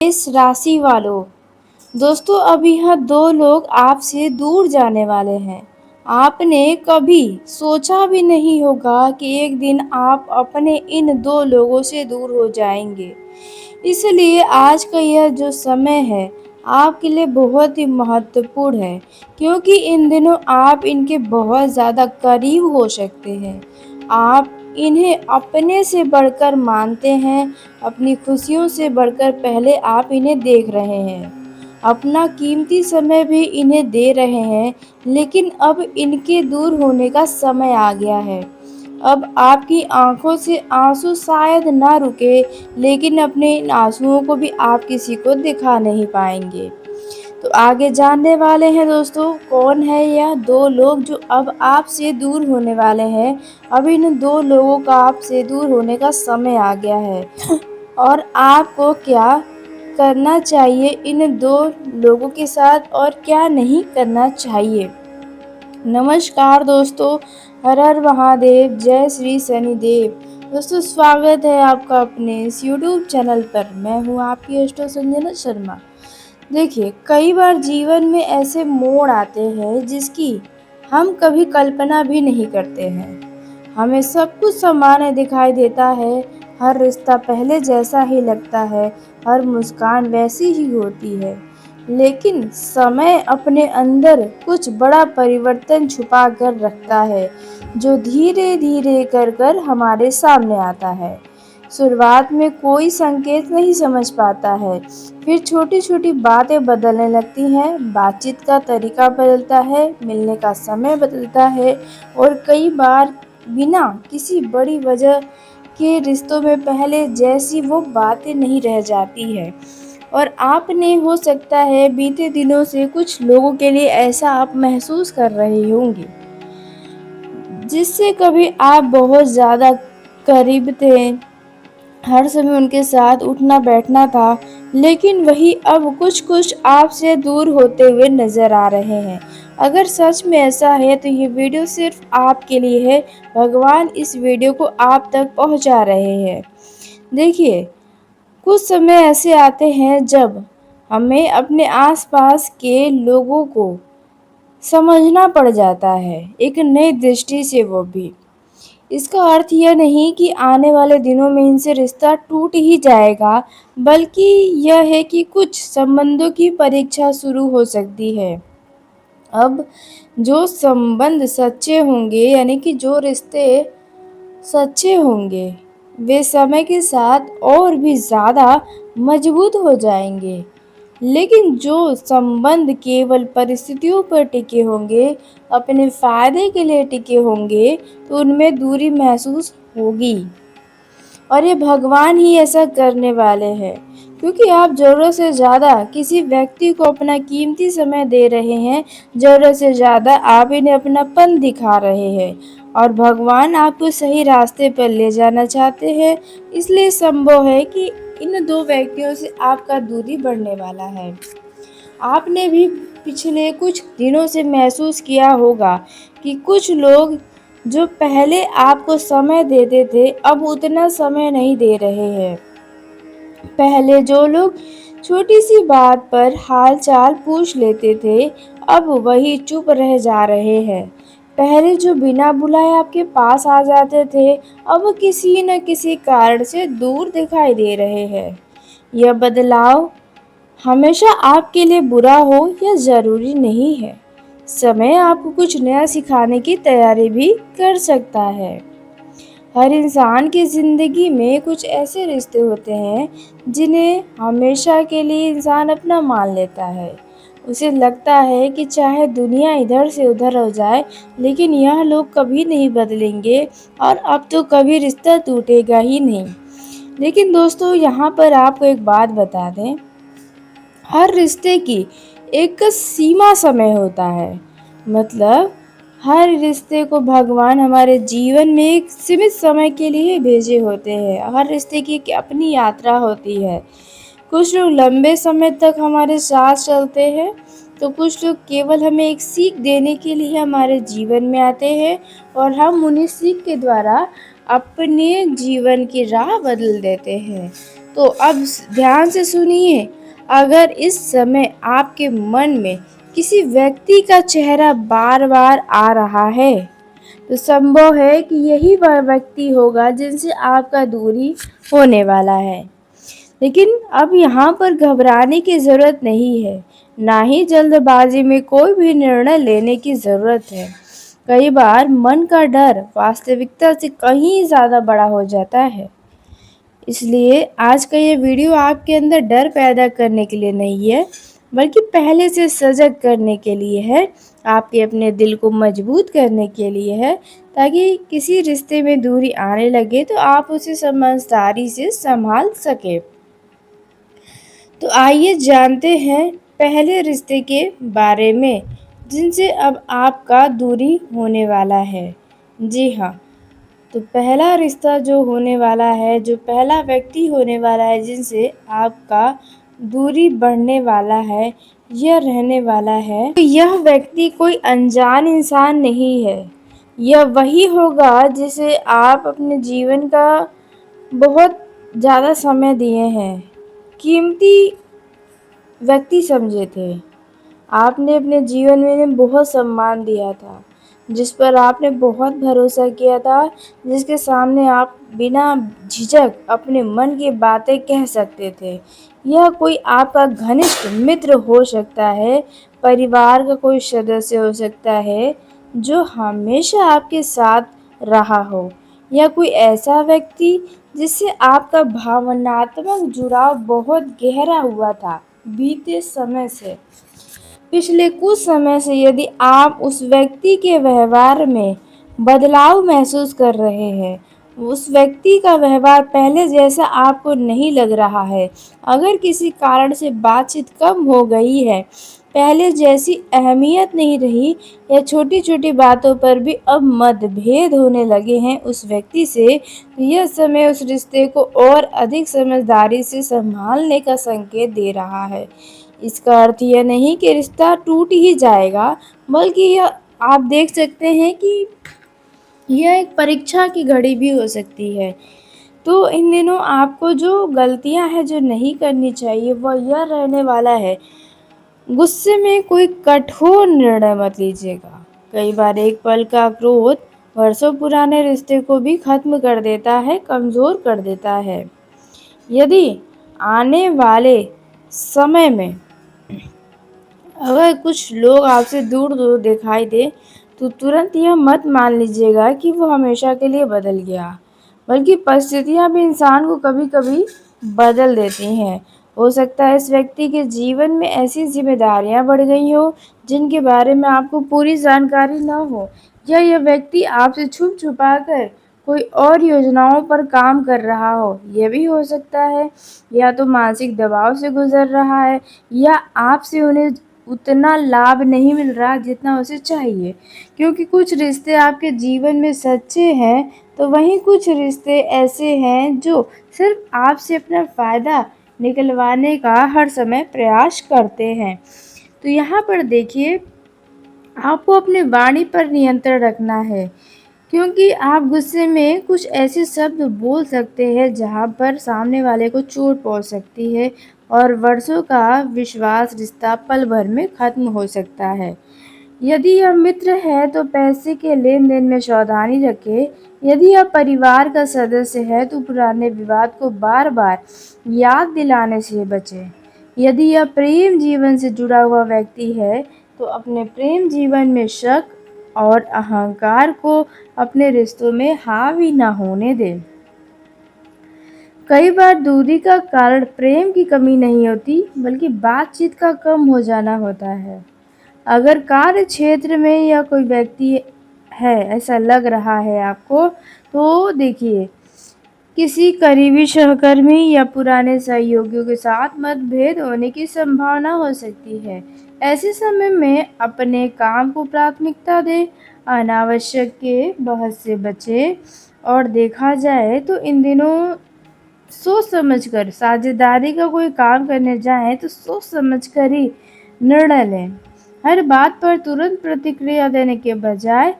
इस राशि वालों, दोस्तों अब यह दो लोग आपसे दूर जाने वाले हैं। आपने कभी सोचा भी नहीं होगा कि एक दिन आप अपने इन दो लोगों से दूर हो जाएंगे। इसलिए आज का यह जो समय है आपके लिए बहुत ही महत्वपूर्ण है, क्योंकि इन दिनों आप इनके बहुत ज़्यादा करीब हो सकते हैं। आप इन्हें अपने से बढ़कर मानते हैं, अपनी खुशियों से बढ़कर पहले आप इन्हें देख रहे हैं। अपना कीमती समय भी इन्हें दे रहे हैं, लेकिन अब इनके दूर होने का समय आ गया है। अब आपकी आँखों से आँसू शायद ना रुके, लेकिन अपने इन आँसुओं को भी आप किसी को दिखा नहीं पाएँगे। तो आगे जानने वाले हैं दोस्तों, कौन है यह दो लोग जो अब आपसे दूर होने वाले हैं। अब इन दो लोगों का आपसे दूर होने का समय आ गया है और आपको क्या करना चाहिए इन दो लोगों के साथ और क्या नहीं करना चाहिए। नमस्कार दोस्तों, हर हर महादेव, जय श्री शनिदेव। दोस्तों स्वागत है आपका अपने इस यूट्यूब चैनल पर। मैं हूँ आपकी एस्ट्रो संजना शर्मा। देखिए, कई बार जीवन में ऐसे मोड़ आते हैं जिसकी हम कभी कल्पना भी नहीं करते हैं। हमें सब कुछ सामान्य दिखाई देता है, हर रिश्ता पहले जैसा ही लगता है, हर मुस्कान वैसी ही होती है। लेकिन समय अपने अंदर कुछ बड़ा परिवर्तन छुपा कर रखता है, जो धीरे धीरे कर हमारे सामने आता है। शुरुआत में कोई संकेत नहीं समझ पाता है, फिर छोटी छोटी बातें बदलने लगती हैं, बातचीत का तरीका बदलता है, मिलने का समय बदलता है और कई बार बिना किसी बड़ी वजह के रिश्तों में पहले जैसी वो बातें नहीं रह जाती है। और आपने हो सकता है बीते दिनों से कुछ लोगों के लिए ऐसा आप महसूस कर रहे होंगे, जिससे कभी आप बहुत ज़्यादा करीब थे, हर समय उनके साथ उठना बैठना था, लेकिन वही अब कुछ कुछ आपसे दूर होते हुए नजर आ रहे हैं। अगर सच में ऐसा है तो ये वीडियो सिर्फ आपके लिए है। भगवान इस वीडियो को आप तक पहुंचा रहे हैं। देखिए, कुछ समय ऐसे आते हैं जब हमें अपने आसपास के लोगों को समझना पड़ जाता है, एक नई दृष्टि से, वो भी। इसका अर्थ यह नहीं कि आने वाले दिनों में इनसे रिश्ता टूट ही जाएगा, बल्कि यह है कि कुछ संबंधों की परीक्षा शुरू हो सकती है। अब जो संबंध सच्चे होंगे, यानी कि जो रिश्ते सच्चे होंगे, वे समय के साथ और भी ज़्यादा मजबूत हो जाएंगे। लेकिन जो संबंध केवल परिस्थितियों पर टिके होंगे, अपने फायदे के लिए टिके होंगे, तो उनमें दूरी महसूस होगी। और ये भगवान ही ऐसा करने वाले हैं, क्योंकि आप ज़रूरत से ज़्यादा किसी व्यक्ति को अपना कीमती समय दे रहे हैं, ज़रूरत से ज़्यादा आप इन्हें अपनापन दिखा रहे हैं और भगवान आपको सही रास्ते पर ले जाना चाहते हैं। इसलिए संभव है कि इन दो व्यक्तियों से आपका दूरी बढ़ने वाला है। आपने भी पिछले कुछ दिनों से महसूस किया होगा कि कुछ लोग जो पहले आपको समय देते थे, अब उतना समय नहीं दे रहे हैं। पहले जो लोग छोटी सी बात पर हालचाल पूछ लेते थे, अब वही चुप रह जा रहे हैं। पहले जो बिना बुलाए आपके पास आ जाते थे, अब किसी न किसी कारण से दूर दिखाई दे रहे हैं। यह बदलाव हमेशा आपके लिए बुरा हो या ज़रूरी नहीं है। समय आपको कुछ नया सिखाने की तैयारी भी कर सकता है। हर इंसान की ज़िंदगी में कुछ ऐसे रिश्ते होते हैं जिन्हें हमेशा के लिए इंसान अपना मान लेता है। उसे लगता है कि चाहे दुनिया इधर से उधर हो जाए, लेकिन यह लोग कभी नहीं बदलेंगे और अब तो कभी रिश्ता टूटेगा ही नहीं। लेकिन दोस्तों, यहाँ पर आपको एक बात बता दें, हर रिश्ते की एक सीमा समय होता है। मतलब हर रिश्ते को भगवान हमारे जीवन में एक सीमित समय के लिए भेजे होते हैं। हर रिश्ते की एक अपनी यात्रा होती है। कुछ लोग लंबे समय तक हमारे साथ चलते हैं, तो कुछ लोग केवल हमें एक सीख देने के लिए हमारे जीवन में आते हैं और हम उन्हीं सीख के द्वारा अपने जीवन की राह बदल देते हैं। तो अब ध्यान से सुनिए, अगर इस समय आपके मन में किसी व्यक्ति का चेहरा बार बार आ रहा है तो संभव है कि यही वह व्यक्ति होगा जिनसे आपका दूरी होने वाला है। लेकिन अब यहाँ पर घबराने की ज़रूरत नहीं है, ना ही जल्दबाजी में कोई भी निर्णय लेने की ज़रूरत है। कई बार मन का डर वास्तविकता से कहीं ज़्यादा बड़ा हो जाता है। इसलिए आज का ये वीडियो आपके अंदर डर पैदा करने के लिए नहीं है, बल्कि पहले से सजग करने के लिए है, आपके अपने दिल को मजबूत करने के लिए है, ताकि किसी रिश्ते में दूरी आने लगे तो आप उसे समझदारी से संभाल सकें। तो आइए जानते हैं पहले रिश्ते के बारे में जिनसे अब आपका दूरी होने वाला है। जी हाँ, तो पहला रिश्ता जो होने वाला है, जो पहला व्यक्ति होने वाला है जिनसे आपका दूरी बढ़ने वाला है, यह रहने वाला है, तो यह व्यक्ति कोई अनजान इंसान नहीं है। यह वही होगा जिसे आप अपने जीवन का बहुत ज़्यादा समय दिए हैं, कीमती व्यक्ति समझे थे। आपने अपने जीवन में बहुत सम्मान दिया था, जिस पर आपने बहुत भरोसा किया था, जिसके सामने आप बिना झिझक अपने मन की बातें कह सकते थे। यह कोई आपका घनिष्ठ मित्र हो सकता है, परिवार का कोई सदस्य हो सकता है, जो हमेशा आपके साथ रहा हो, या कोई ऐसा व्यक्ति जिससे आपका भावनात्मक जुड़ाव बहुत गहरा हुआ था बीते समय से। पिछले कुछ समय से यदि आप उस व्यक्ति के व्यवहार में बदलाव महसूस कर रहे हैं, उस व्यक्ति का व्यवहार पहले जैसा आपको नहीं लग रहा है, अगर किसी कारण से बातचीत कम हो गई है, पहले जैसी अहमियत नहीं रही, या छोटी छोटी बातों पर भी अब मतभेद होने लगे हैं उस व्यक्ति से, तो यह समय उस रिश्ते को और अधिक समझदारी से संभालने का संकेत दे रहा है। इसका अर्थ यह नहीं कि रिश्ता टूट ही जाएगा, बल्कि यह आप देख सकते हैं कि यह एक परीक्षा की घड़ी भी हो सकती है। तो इन दिनों आपको जो गलतियां हैं जो नहीं करनी चाहिए, वह यह रहने वाला है, गुस्से में कोई कठोर निर्णय मत लीजिएगा। कई बार एक पल का क्रोध वर्षों पुराने रिश्ते को भी खत्म कर देता है, कमज़ोर कर देता है। यदि आने वाले समय में अगर कुछ लोग आपसे दूर दूर दिखाई दे, तो तुरंत यह मत मान लीजिएगा कि वो हमेशा के लिए बदल गया, बल्कि परिस्थितियां भी इंसान को कभी कभी बदल देती हैं। हो सकता है इस व्यक्ति के जीवन में ऐसी जिम्मेदारियां बढ़ गई हो जिनके बारे में आपको पूरी जानकारी न हो, या यह व्यक्ति आपसे छुप छुपा कर कोई और योजनाओं पर काम कर रहा हो, यह भी हो सकता है। या तो मानसिक दबाव से गुजर रहा है, या आपसे उन्हें उतना लाभ नहीं मिल रहा जितना उसे चाहिए, क्योंकि कुछ रिश्ते आपके जीवन में सच्चे हैं, तो वहीं कुछ रिश्ते ऐसे हैं जो सिर्फ आपसे अपना फ़ायदा निकलवाने का हर समय प्रयास करते हैं। तो यहाँ पर देखिए, आपको अपने वाणी पर नियंत्रण रखना है, क्योंकि आप गुस्से में कुछ ऐसे शब्द बोल सकते हैं जहां पर सामने वाले को चोट पहुंच सकती है, और वर्षों का विश्वास रिश्ता पल भर में खत्म हो सकता है। यदि यह मित्र है तो पैसे के लेन देन में सावधानी रखें। यदि यह परिवार का सदस्य है तो पुराने विवाद को बार बार याद दिलाने से बचें। यदि यह प्रेम जीवन से जुड़ा हुआ व्यक्ति है तो अपने प्रेम जीवन में शक और अहंकार को अपने रिश्तों में हावी न होने दें। कई बार दूरी का कारण प्रेम की कमी नहीं होती, बल्कि बातचीत का कम हो जाना होता है। अगर कार्य क्षेत्र में या कोई व्यक्ति है, ऐसा लग रहा है आपको, तो देखिए, किसी करीबी सहकर्मी या पुराने सहयोगियों के साथ मतभेद होने की संभावना हो सकती है। ऐसे समय में अपने काम को प्राथमिकता दें, अनावश्यक के बहस से बचें, और देखा जाए तो इन दिनों सोच समझकर साझेदारी का कोई काम करने जाएं तो सोच समझकर ही निर्णय लें। हर बात पर तुरंत प्रतिक्रिया देने के बजाय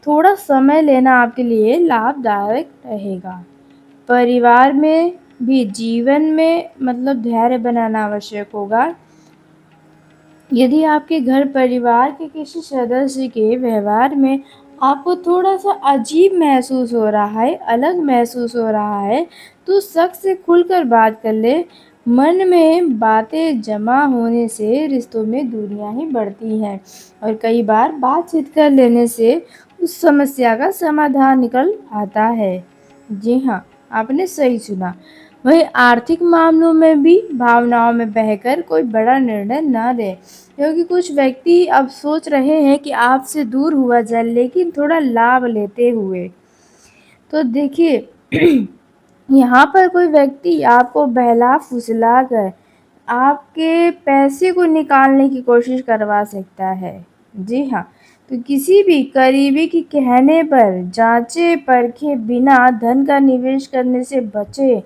थोड़ा समय लेना आपके लिए लाभदायक रहेगा। परिवार में भी जीवन में मतलब धैर्य बनाना आवश्यक होगा। यदि आपके घर परिवार के किसी सदस्य के व्यवहार में आपको थोड़ा-सा अजीब महसूस हो रहा है, अलग महसूस हो रहा है, तो शख़्स से खुलकर बात कर लें। मन में बातें जमा होने से रिश्तों में दूरियां ही बढ़ती हैं और कई बार बातचीत कर लेने से उस समस्या का समाधान निकल आता है। जी हाँ, आपने सही सुना। वहीं आर्थिक मामलों में भी भावनाओं में बहकर कोई बड़ा निर्णय ना लें, क्योंकि कुछ व्यक्ति अब सोच रहे हैं कि आपसे दूर हुआ जाए, लेकिन थोड़ा लाभ लेते हुए। तो देखिए यहाँ पर कोई व्यक्ति आपको बहला-फुसला कर आपके पैसे को निकालने की कोशिश करवा सकता है। जी हाँ, तो किसी भी करीबी के कहने पर जाँचे-परखे बिना धन का निवेश करने से बचें।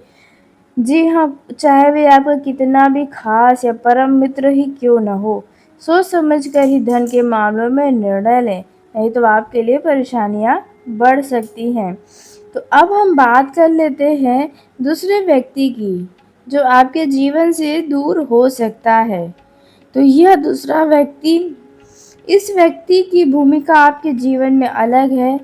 जी हाँ, चाहे वे आपका कितना भी ख़ास या परम मित्र ही क्यों न हो, सोच समझ कर ही धन के मामलों में निर्णय लें, नहीं तो आपके लिए परेशानियाँ बढ़ सकती हैं। तो अब हम बात कर लेते हैं दूसरे व्यक्ति की, जो आपके जीवन से दूर हो सकता है। तो यह दूसरा व्यक्ति, इस व्यक्ति की भूमिका आपके जीवन में अलग है,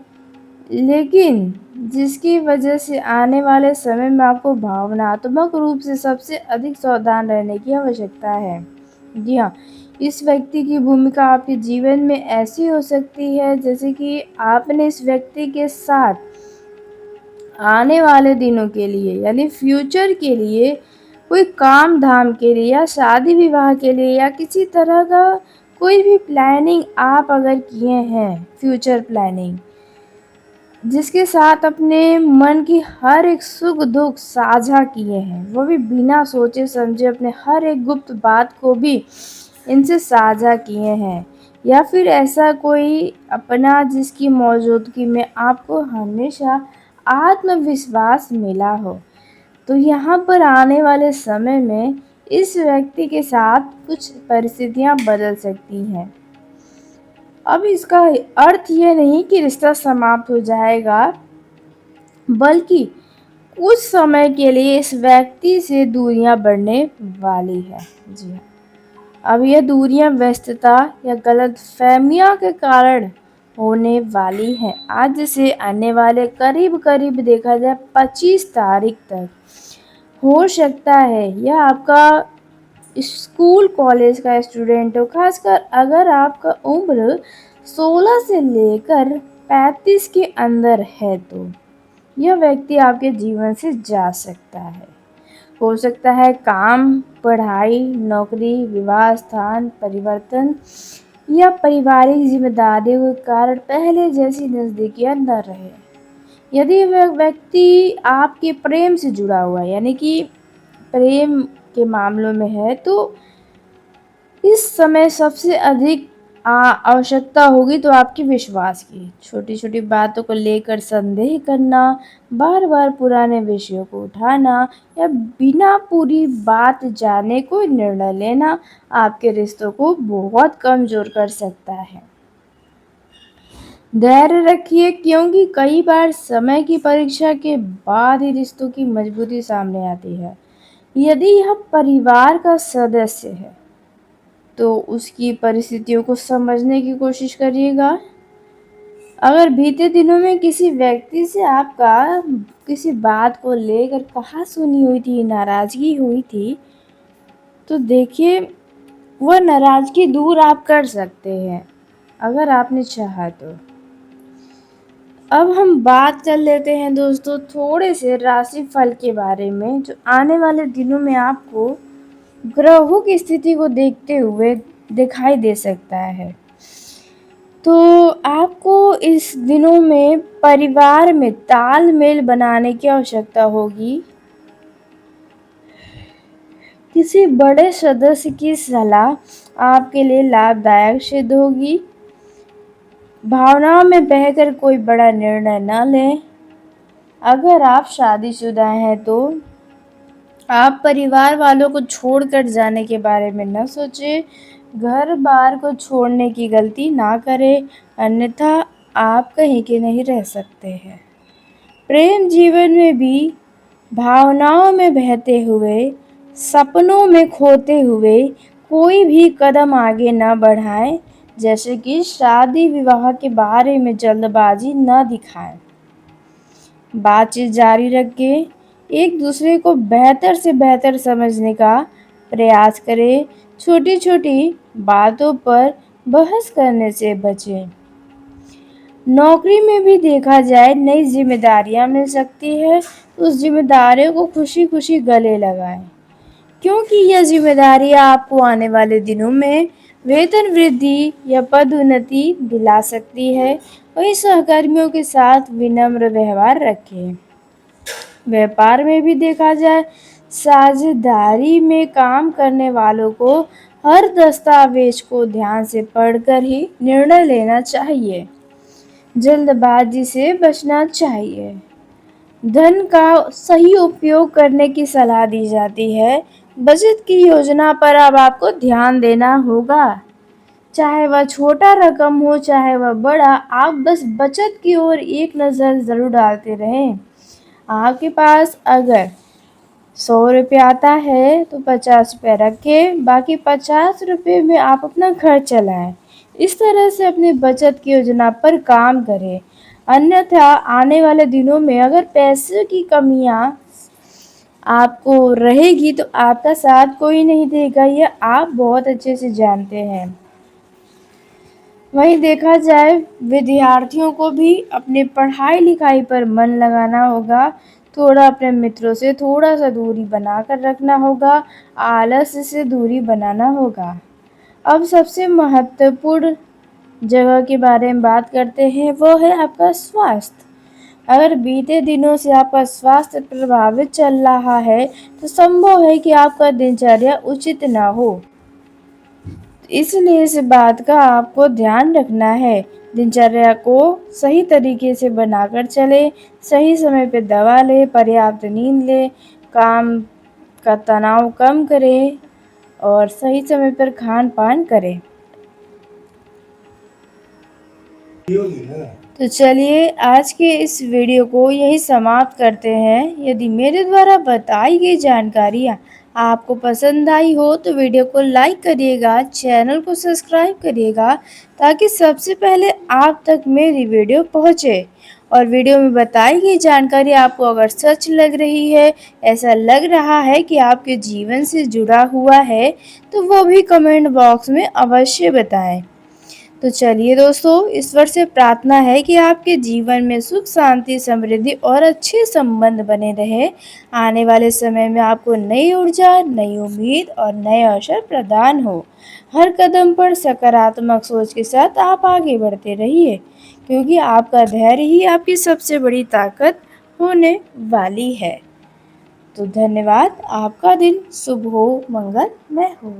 लेकिन जिसकी वजह से आने वाले समय में आपको भावनात्मक रूप से सबसे अधिक सावधान रहने की आवश्यकता है। जी हाँ, इस व्यक्ति की भूमिका आपके जीवन में ऐसी हो सकती है जैसे कि आपने इस व्यक्ति के साथ आने वाले दिनों के लिए यानी फ्यूचर के लिए कोई काम-धाम के लिए या शादी-विवाह के लिए या किसी तरह का कोई भी प्लानिंग आप अगर किए हैं, फ्यूचर प्लानिंग, जिसके साथ अपने मन की हर एक सुख-दुःख साझा किए हैं, वो भी बिना सोचे-समझे अपने हर एक गुप्त बात को भी इनसे साझा किए हैं, या फिर ऐसा कोई अपना जिसकी मौजूदगी में आपको हमेशा आत्मविश्वास मिला हो। तो यहाँ पर आने वाले समय में इस व्यक्ति के साथ कुछ परिस्थितियाँ बदल सकती हैं। अब इसका अर्थ ये नहीं कि रिश्ता समाप्त हो जाएगा, बल्कि कुछ समय के लिए इस व्यक्ति से दूरियां बढ़ने वाली है। जी हाँ, अब यह दूरियां व्यस्तता या गलतफहमियों के कारण होने वाली हैं। आज से आने वाले करीब-करीब देखा जाए 25 तारीख तक हो सकता है यह आपका स्कूल कॉलेज का स्टूडेंट हो, खासकर अगर आपका उम्र 16 से लेकर 35 के अंदर है, तो यह व्यक्ति आपके जीवन से जा सकता है। हो सकता है काम, पढ़ाई, नौकरी, विवाह स्थान परिवर्तन या पारिवारिक जिम्मेदारियों के कारण पहले जैसी नज़दीकियाँ न रहे। यदि वह व्यक्ति आपके प्रेम से जुड़ा हुआ है, यानी कि प्रेम के मामलों में है, तो इस समय सबसे अधिक आवश्यकता होगी तो आपके विश्वास की। छोटी-छोटी बातों को लेकर संदेह करना, बार-बार पुराने विषयों को उठाना या बिना पूरी बात जाने कोई निर्णय लेना आपके रिश्तों को बहुत कमज़ोर कर सकता है। धैर्य रखिए, क्योंकि कई बार समय की परीक्षा के बाद ही रिश्तों की मजबूती सामने आती है। यदि यह परिवार का सदस्य है, तो उसकी परिस्थितियों को समझने की कोशिश करिएगा। अगर बीते दिनों में किसी व्यक्ति से आपका किसी बात को लेकर कहा-सुनी हुई थी, नाराज़गी हुई थी, तो देखिए वह नाराज़गी दूर आप कर सकते हैं, अगर आपने चाहा तो। अब हम बात कर लेते हैं दोस्तों थोड़े से राशिफल के बारे में, जो आने वाले दिनों में आपको ग्रहों की स्थिति को देखते हुए दिखाई दे सकता है। तो आपको इस दिनों में परिवार में तालमेल बनाने की आवश्यकता होगी। किसी बड़े सदस्य की सलाह आपके लिए लाभदायक सिद्ध होगी। भावनाओं में बहकर कोई बड़ा निर्णय न लें। अगर आप शादीशुदा हैं तो आप परिवार वालों को छोड़कर जाने के बारे में न सोचें। घर-बार को छोड़ने की गलती ना करें, अन्यथा आप कहीं के नहीं रह सकते हैं। प्रेम जीवन में भी भावनाओं में बहते हुए, सपनों में खोते हुए कोई भी कदम आगे न बढ़ाएं, जैसे कि शादी विवाह के बारे में जल्दबाजी न दिखाएं। बातचीत जारी रखें, एक दूसरे को बेहतर से बेहतर समझने का प्रयास करें, छोटी छोटी बातों पर बहस करने से बचें। नौकरी में भी देखा जाए नई जिम्मेदारियां मिल सकती है, उस जिम्मेदारियों को खुशी खुशी गले लगाएं, क्योंकि यह जिम्मेदारियां आपको आने वाले दिनों में वेतन वृद्धि या पदोन्नति दिला सकती है। वहीं सहकर्मियों के साथ विनम्र व्यवहार रखें। व्यापार में भी देखा जाए, साझेदारी में काम करने वालों को हर दस्तावेज को ध्यान से पढ़कर ही निर्णय लेना चाहिए। जल्दबाजी से बचना चाहिए। धन का सही उपयोग करने की सलाह दी जाती है। बचत की योजना पर अब आपको ध्यान देना होगा, चाहे वह छोटा रकम हो चाहे वह बड़ा, आप बस बचत की ओर एक नज़र ज़रूर डालते रहें। आपके पास अगर 100 रुपये आता है तो 50 रुपये रखें, बाकी 50 रुपये में आप अपना खर्च चलाएं। इस तरह से अपनी बचत की योजना पर काम करें, अन्यथा आने वाले दिनों में अगर पैसे की कमियां आपको रहेगी तो आपका साथ कोई नहीं देगा, यह आप बहुत अच्छे से जानते हैं। वहीं देखा जाए, विद्यार्थियों को भी अपनी पढ़ाई लिखाई पर मन लगाना होगा, थोड़ा अपने मित्रों से थोड़ा सा दूरी बनाकर रखना होगा, आलस से दूरी बनाना होगा। अब सबसे महत्वपूर्ण जगह के बारे में बात करते हैं, वो है आपका स्वास्थ्य। अगर बीते दिनों से आपका स्वास्थ्य प्रभावित चल रहा है तो संभव है कि आपका दिनचर्या उचित ना हो, इसलिए इस बात का आपको ध्यान रखना है। दिनचर्या को सही तरीके से बनाकर चले, सही समय पे दवा ले, पर्याप्त नींद ले, काम का तनाव कम करें और सही समय पर खान पान करें। तो चलिए आज के इस वीडियो को यही समाप्त करते हैं। यदि मेरे द्वारा बताई गई जानकारियाँ आपको पसंद आई हो तो वीडियो को लाइक करिएगा, चैनल को सब्सक्राइब करिएगा, ताकि सबसे पहले आप तक मेरी वीडियो पहुँचे। और वीडियो में बताई गई जानकारी आपको अगर सच लग रही है, ऐसा लग रहा है कि आपके जीवन से जुड़ा हुआ है, तो वो भी कमेंट बॉक्स में अवश्य बताएं। तो चलिए दोस्तों, ईश्वर से प्रार्थना है कि आपके जीवन में सुख शांति समृद्धि और अच्छे संबंध बने रहे। आने वाले समय में आपको नई ऊर्जा, नई उम्मीद और नए अवसर प्रदान हो। हर कदम पर सकारात्मक सोच के साथ आप आगे बढ़ते रहिए, क्योंकि आपका धैर्य ही आपकी सबसे बड़ी ताकत होने वाली है। तो धन्यवाद। आपका दिन शुभ हो, मंगलमय हो।